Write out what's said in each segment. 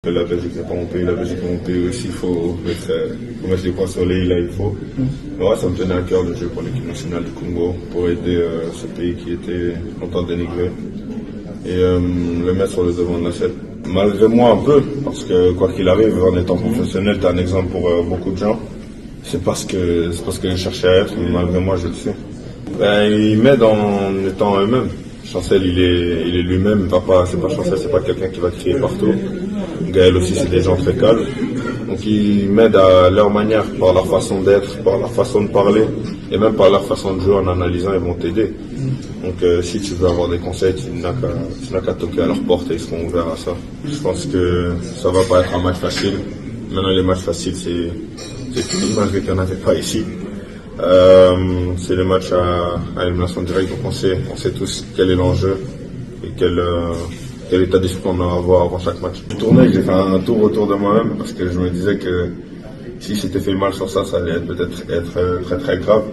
La Belgique n'est pas mon pays, la Belgique est mon pays aussi, il faut mettre les points sur les i là il faut. Ouais, ça me tenait à cœur de jouer pour l'équipe nationale du Congo, pour aider ce pays qui était longtemps dénigré et le mettre sur le devant de la scène. Malgré moi un peu, parce que quoi qu'il arrive, en étant professionnel, tu es un exemple pour beaucoup de gens. C'est parce que je cherchais à être, mais malgré moi je le sais. Il m'aide en étant eux-mêmes. Chancel, il est lui-même, c'est pas Chancel, c'est pas quelqu'un qui va crier partout. Gaël aussi, c'est des gens très calmes. Donc ils m'aident à leur manière, par leur façon d'être, par leur façon de parler, et même par leur façon de jouer en analysant, ils vont t'aider. Donc si tu veux avoir des conseils, tu n'as qu'à toquer à leur porte et ils seront ouverts à ça. Je pense que ça va pas être un match facile. Maintenant les matchs faciles, c'est fini, malgré qu'il n'y en avait pas ici. C'est le match à élimination directe, donc on sait tous quel est l'enjeu et quel état d'esprit on va avoir avant chaque match. J'ai fait un tour autour de moi-même parce que je me disais que si j'étais fait mal sur ça, ça allait peut-être être très très grave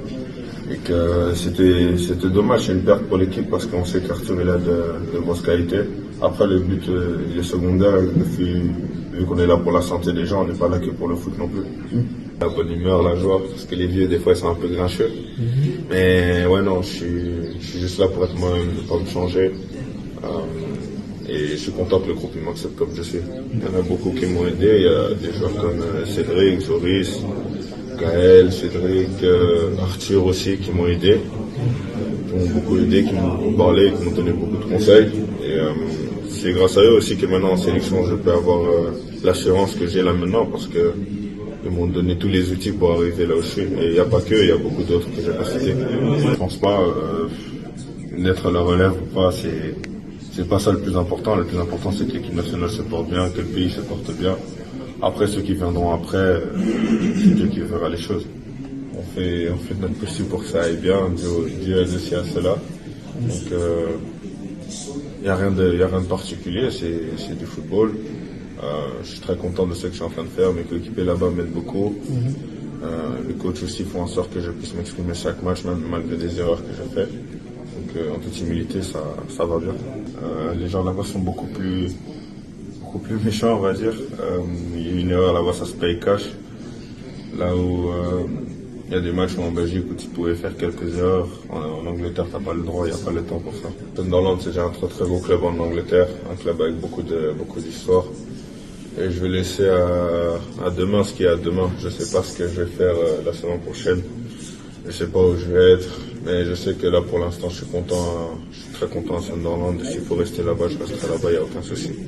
et que c'était dommage, c'est une perte pour l'équipe parce qu'on sait qu'Arthur est là de grosse qualité. Après le but il est secondaire, vu qu'on est là pour la santé des gens, on n'est pas là que pour le foot non plus. La bonne humeur, la joie, parce que les vieux des fois ils sont un peu grincheux. Mais ouais non, je suis juste là pour être moi-même, ne pas me changer. Et je suis content que le groupe m'accepte comme je suis. Il y en a beaucoup qui m'ont aidé, il y a des joueurs comme Cédric, Joris, Gaël, Cédric, Arthur aussi qui m'ont aidé, qui m'ont beaucoup aidé, qui m'ont parlé, qui m'ont donné beaucoup de conseils. Et c'est grâce à eux aussi que maintenant en sélection je peux avoir l'assurance que j'ai là maintenant parce que ils m'ont donné tous les outils pour arriver là où je suis. Et il n'y a pas que, il y a beaucoup d'autres que j'ai pas cités. Je pense pas d'être à la relève ou pas, c'est pas ça le plus important. Le plus important c'est que l'équipe nationale se porte bien, que le pays se porte bien. Après ceux qui viendront après, c'est Dieu qui verra les choses. On fait notre possible pour que ça aille bien. Dieu aide aussi à cela. Donc il n'y a rien de particulier, c'est du football. Je suis très content de ce que je suis en train de faire. Mes coéquipiers là-bas m'aident beaucoup. Les coachs aussi font en sorte que je puisse m'exprimer chaque match, même malgré des erreurs que je fais. Donc en toute humilité, ça va bien. Les gens là-bas sont beaucoup plus méchants, on va dire. Il y a une erreur là-bas, ça se paye cash. Là où il y a des matchs en Belgique où tu pouvais faire quelques erreurs. En Angleterre, tu n'as pas le droit, il n'y a pas le temps pour ça. Sunderland, c'est déjà un très très beau club en Angleterre, un club avec beaucoup d'histoire. Et je vais laisser à demain ce qu'il y a à demain. Je ne sais pas ce que je vais faire la saison prochaine. Je ne sais pas où je vais être. Mais je sais que là, pour l'instant, je suis content. Je suis très content à Sunderland. S'il faut rester là-bas, je resterai là-bas, il n'y a aucun souci.